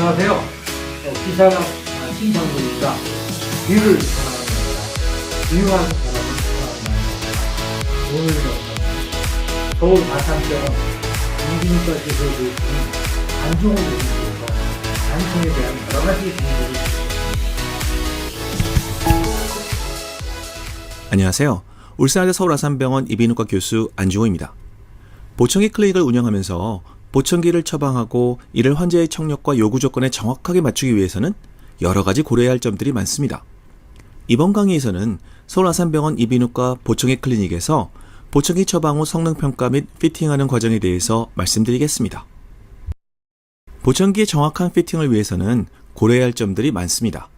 안녕하세요. 기사가 신창구입니다. 귀를 사랑합니다. 귀한 사람을 사랑합니다. 오늘 서울 마산병원 이비인후과 교수를 안종훈 교수께서 난청에 대한 여러 가지 정보를 주셨습니다. 안녕하세요. 울산대 서울 아산병원 이비인후과 교수 안중호입니다. 보청기 클리닉을 운영하면서 보청기를 처방하고 이를 환자의 청력과 요구 조건에 정확하게 맞추기 위해서는 여러 가지 고려해야 할 점들이 많습니다. 이번 강의에서는 서울 아산병원 이비인후과 보청기 클리닉에서 보청기 처방 후 성능평가 및 피팅하는 과정에 대해서 말씀드리겠습니다. 보청기의 정확한 피팅을 위해서는 고려해야 할 점들이 많습니다.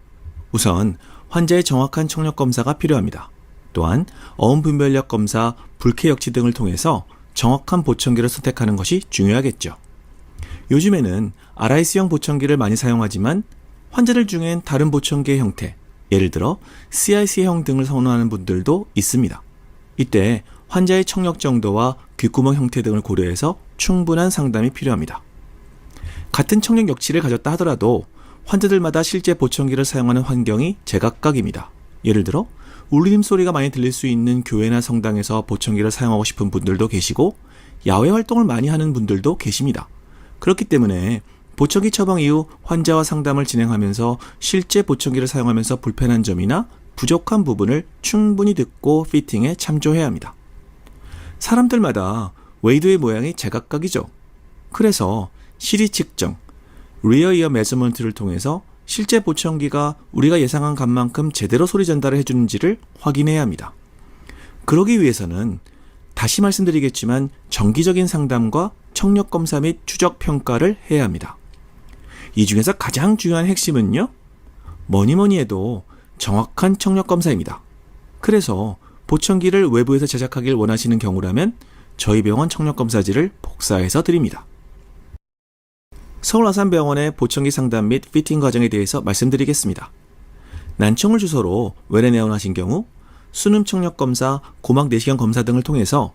우선 환자의 정확한 청력 검사가 필요합니다. 또한 어음 분별력 검사, 불쾌 역치 등을 통해서 정확한 보청기를 선택하는 것이 중요하겠죠. 요즘에는 RIC형 보청기를 많이 사용하지만 환자들 중엔 다른 보청기의 형태, 예를 들어 CIC형 등을 선호하는 분들도 있습니다. 이때 환자의 청력 정도와 귓구멍 형태 등을 고려해서 충분한 상담이 필요합니다. 같은 청력 역치를 가졌다 하더라도 환자들마다 실제 보청기를 사용하는 환경이 제각각입니다. 예를 들어 울림 소리가 많이 들릴 수 있는 교회나 성당에서 보청기를 사용하고 싶은 분들도 계시고 야외 활동을 많이 하는 분들도 계십니다. 그렇기 때문에 보청기 처방 이후 환자와 상담을 진행하면서 실제 보청기를 사용하면서 불편한 점이나 부족한 부분을 충분히 듣고 피팅에 참조해야 합니다. 사람들마다 웨이드의 모양이 제각각이죠. 그래서 시리 측정, 리어 이어 메저먼트를 통해서 실제 보청기가 우리가 예상한 값만큼 제대로 소리 전달을 해주는지를 확인해야 합니다. 그러기 위해서는 다시 말씀드리겠지만 정기적인 상담과 청력 검사 및 추적 평가를 해야 합니다. 이 중에서 가장 중요한 핵심은요, 뭐니 해도 정확한 청력 검사입니다. 그래서 보청기를 외부에서 제작하길 원하시는 경우라면 저희 병원 청력 검사지를 복사해서 드립니다. 서울 아산병원의 보청기 상담 및 피팅 과정에 대해서 말씀드리겠습니다. 난청을 주소로 외래 내원하신 경우 수능 청력 검사, 고막 내시경 검사 등을 통해서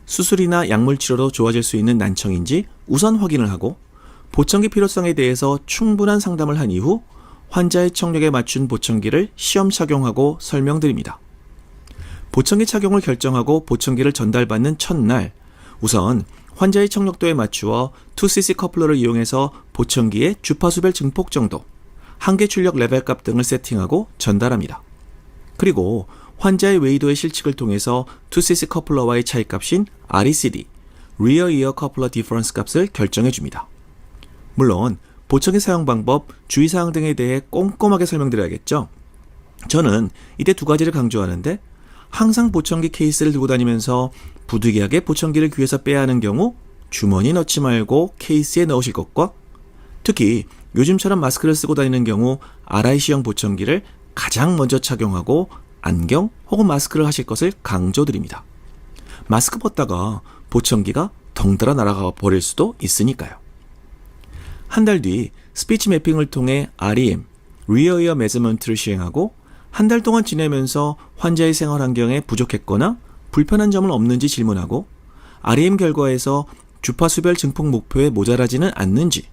수술이나 약물 치료로 좋아질 수 있는 난청인지 우선 확인을 하고 보청기 필요성에 대해서 충분한 상담을 한 이후 환자의 청력에 맞춘 보청기를 시험 착용하고 설명드립니다. 보청기 착용을 결정하고 보청기를 전달받는 첫날 우선 환자의 청력도에 맞추어 2cc 커플러를 이용해서 보청기의 주파수별 증폭 정도, 한계 출력 레벨값 등을 세팅하고 전달합니다. 그리고 환자의 웨이도의 실측을 통해서 2cc 커플러와의 차이값인 RECD, Rear Ear Coupler Difference 값을 결정해 줍니다. 물론 보청기 사용 방법, 주의사항 등에 대해 꼼꼼하게 설명드려야겠죠. 저는 이때 두 가지를 강조하는데 항상 보청기 케이스를 들고 다니면서 부득이하게 보청기를 귀에서 빼야 하는 경우 주머니에 넣지 말고 케이스에 넣으실 것과 특히 요즘처럼 마스크를 쓰고 다니는 경우 RIC형 보청기를 가장 먼저 착용하고 안경 혹은 마스크를 하실 것을 강조드립니다. 마스크 벗다가 보청기가 덩달아 날아가 버릴 수도 있으니까요. 한 달 뒤 스피치 매핑을 통해 REM, Rear Ear Measurement를 시행하고 한 달 동안 지내면서 환자의 생활 환경에 부족했거나 불편한 점은 없는지 질문하고 REM 결과에서 주파수별 증폭 목표에 모자라지는 않는지,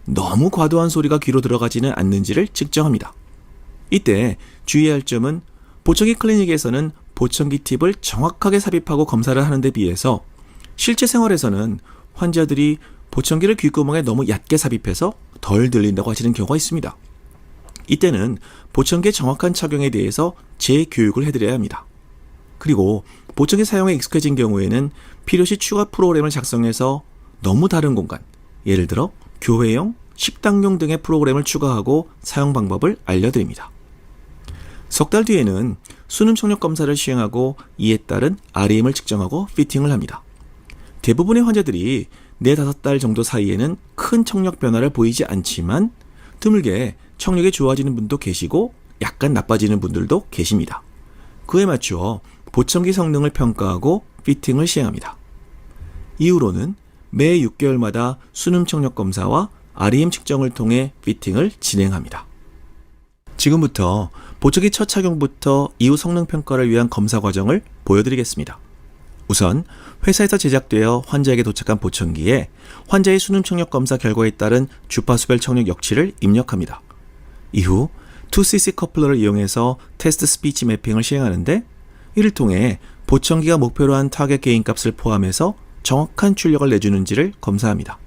너무 과도한 소리가 귀로 들어가지는 않는지를 측정합니다. 이때 주의해야 할 점은 보청기 클리닉에서는 보청기 팁을 정확하게 삽입하고 검사를 하는 데 비해서 실제 생활에서는 환자들이 보청기를 귓구멍에 너무 얕게 삽입해서 덜 들린다고 하시는 경우가 있습니다. 이때는 보청기의 정확한 착용에 대해서 재교육을 해드려야 합니다. 그리고 보청기 사용에 익숙해진 경우에는 필요시 추가 프로그램을 작성해서 너무 다른 공간, 예를 들어 교회용, 식당용 등의 프로그램을 추가하고 사용 방법을 알려드립니다. 석 달 뒤에는 수능 청력 검사를 시행하고 이에 따른 REM을 측정하고 피팅을 합니다. 대부분의 환자들이 4-5달 정도 사이에는 큰 청력 변화를 보이지 않지만 드물게 청력이 좋아지는 분도 계시고 약간 나빠지는 분들도 계십니다. 그에 맞추어 보청기 성능을 평가하고 피팅을 시행합니다. 이후로는 매 6개월마다 수능 청력 검사와 REM 측정을 통해 피팅을 진행합니다. 지금부터 보청기 첫 착용부터 이후 성능 평가를 위한 검사 과정을 보여드리겠습니다. 우선 회사에서 제작되어 환자에게 도착한 보청기에 환자의 수능 청력 검사 결과에 따른 주파수별 청력 역치를 입력합니다. 이후 2cc 커플러를 이용해서 테스트 스피치 매핑을 시행하는데, 이를 통해 보청기가 목표로 한 타겟 게인 값을 포함해서 정확한 출력을 내주는지를 검사합니다.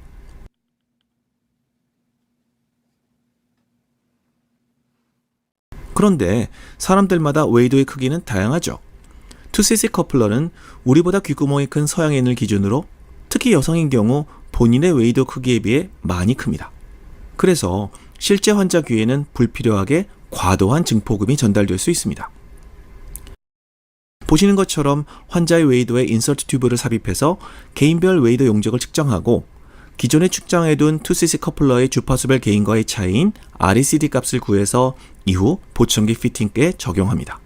그런데 사람들마다 웨이도의 크기는 다양하죠. 2cc 커플러는 우리보다 귓구멍이 큰 서양인을 기준으로 특히 여성인 경우 본인의 웨이도 크기에 비해 많이 큽니다. 그래서 실제 환자 귀에는 불필요하게 과도한 증폭음이 전달될 수 있습니다. 보시는 것처럼 환자의 웨이도에 인서트 튜브를 삽입해서 개인별 웨이도 용적을 측정하고 기존에 측정해둔 2cc 커플러의 주파수별 게인과의 차이인 RECD 값을 구해서 이후 보청기 피팅기에 적용합니다.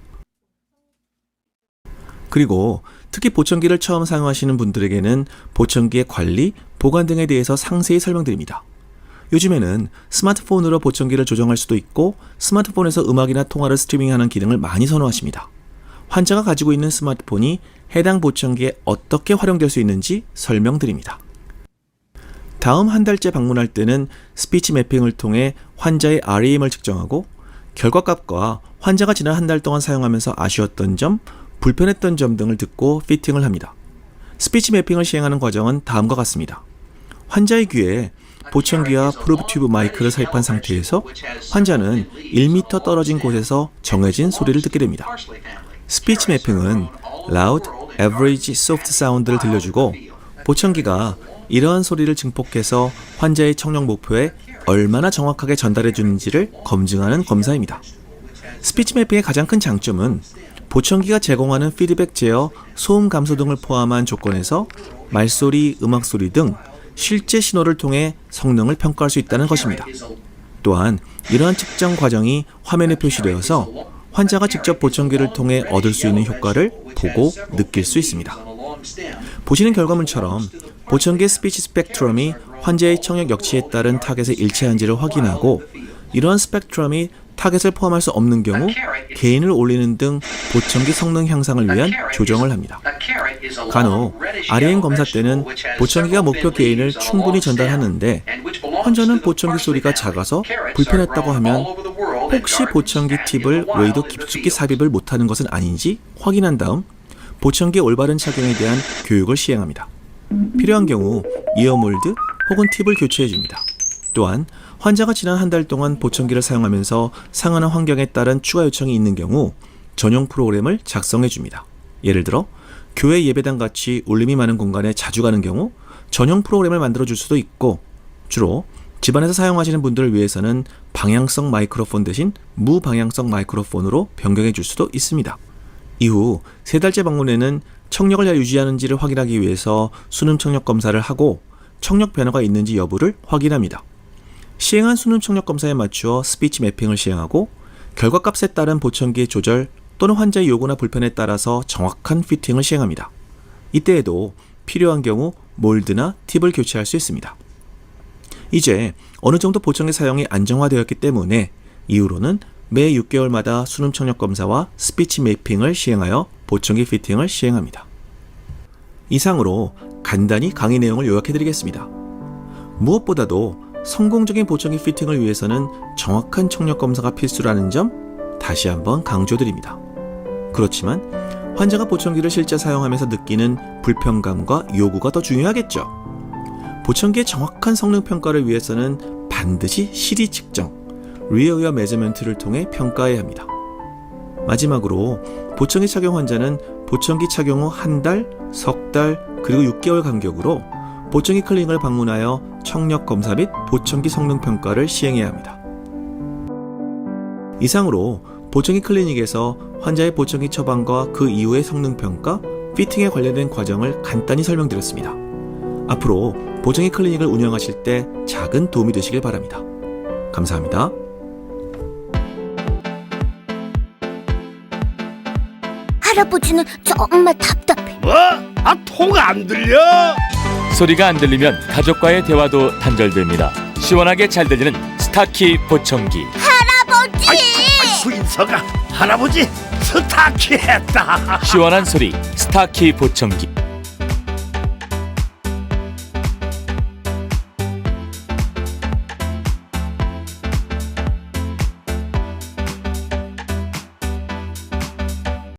그리고 특히 보청기를 처음 사용하시는 분들에게는 보청기의 관리, 보관 등에 대해서 상세히 설명드립니다. 요즘에는 스마트폰으로 보청기를 조정할 수도 있고 스마트폰에서 음악이나 통화를 스트리밍하는 기능을 많이 선호하십니다. 환자가 가지고 있는 스마트폰이 해당 보청기에 어떻게 활용될 수 있는지 설명드립니다. 다음 한 달째 방문할 때는 스피치 매핑을 통해 환자의 REM을 측정하고 결과값과 환자가 지난 한 달 동안 사용하면서 아쉬웠던 점, 불편했던 점 등을 듣고 피팅을 합니다. 스피치 매핑을 시행하는 과정은 다음과 같습니다. 환자의 귀에 보청기와 프로브 튜브 마이크를 삽입한 상태에서 환자는 1m 떨어진 곳에서 정해진 소리를 듣게 됩니다. 스피치 매핑은 loud, average, soft 사운드를 들려주고 보청기가 이러한 소리를 증폭해서 환자의 청력 목표에 얼마나 정확하게 전달해 주는지를 검증하는 검사입니다. 스피치 매핑의 가장 큰 장점은 보청기가 제공하는 피드백 제어, 소음 감소 등을 포함한 조건에서 말소리, 음악소리 등 실제 신호를 통해 성능을 평가할 수 있다는 것입니다. 또한 이러한 측정 과정이 화면에 표시되어서 환자가 직접 보청기를 통해 얻을 수 있는 효과를 보고 느낄 수 있습니다. 보시는 결과물처럼 보청기의 스피치 스펙트럼이 환자의 청력 역치에 따른 타겟에 일치한지를 확인하고 이러한 스펙트럼이 타겟을 포함할 수 없는 경우 게인을 올리는 등 보청기 성능 향상을 위한 조정을 합니다. 간혹 REM 검사 때는 보청기가 목표 게인을 충분히 전달하는데 환자는 보청기 소리가 작아서 불편했다고 하면 혹시 보청기 팁을 웨이도 깊숙이 삽입을 못하는 것은 아닌지 확인한 다음 보청기의 올바른 착용에 대한 교육을 시행합니다. 필요한 경우 이어몰드 혹은 팁을 교체해줍니다. 또한 환자가 지난 한 달 동안 보청기를 사용하면서 상하는 환경에 따른 추가 요청이 있는 경우 전용 프로그램을 작성해줍니다. 예를 들어 교회 예배당 같이 울림이 많은 공간에 자주 가는 경우 전용 프로그램을 만들어줄 수도 있고, 주로 집안에서 사용하시는 분들을 위해서는 방향성 마이크로폰 대신 무방향성 마이크로폰으로 변경해 줄 수도 있습니다. 이후 3달째 방문에는 청력을 잘 유지하는지를 확인하기 위해서 수능 청력 검사를 하고 청력 변화가 있는지 여부를 확인합니다. 시행한 수능 청력 검사에 맞추어 스피치 매핑을 시행하고 결과값에 따른 보청기의 조절 또는 환자의 요구나 불편에 따라서 정확한 피팅을 시행합니다. 이때에도 필요한 경우 몰드나 팁을 교체할 수 있습니다. 이제 어느 정도 보청기 사용이 안정화되었기 때문에 이후로는 매 6개월마다 수능 청력 검사와 스피치 매핑을 시행하여 보청기 피팅을 시행합니다. 이상으로 간단히 강의 내용을 요약해드리겠습니다. 무엇보다도 성공적인 보청기 피팅을 위해서는 정확한 청력 검사가 필수라는 점 다시 한번 강조드립니다. 그렇지만 환자가 보청기를 실제 사용하면서 느끼는 불편감과 요구가 더 중요하겠죠. 보청기의 정확한 성능 평가를 위해서는 반드시 CD 측정, 리어웨어 메저먼트를 통해 평가해야 합니다. 마지막으로 보청기 착용 환자는 보청기 착용 후 한 달, 석 달, 그리고 6개월 간격으로 보청기 클리닉을 방문하여 청력 검사 및 보청기 성능 평가를 시행해야 합니다. 이상으로 보청기 클리닉에서 환자의 보청기 처방과 그 이후의 성능 평가, 피팅에 관련된 과정을 간단히 설명드렸습니다. 앞으로 보청기 클리닉을 운영하실 때 작은 도움이 되시길 바랍니다. 감사합니다. 할아버지는 정말 답답해. 뭐? 통 안 들려? 소리가 안 들리면 가족과의 대화도 단절됩니다. 시원하게 잘 들리는 스타키 보청기. 할아버지! 수인서가 할아버지 스타키 했다. 시원한 소리 스타키 보청기.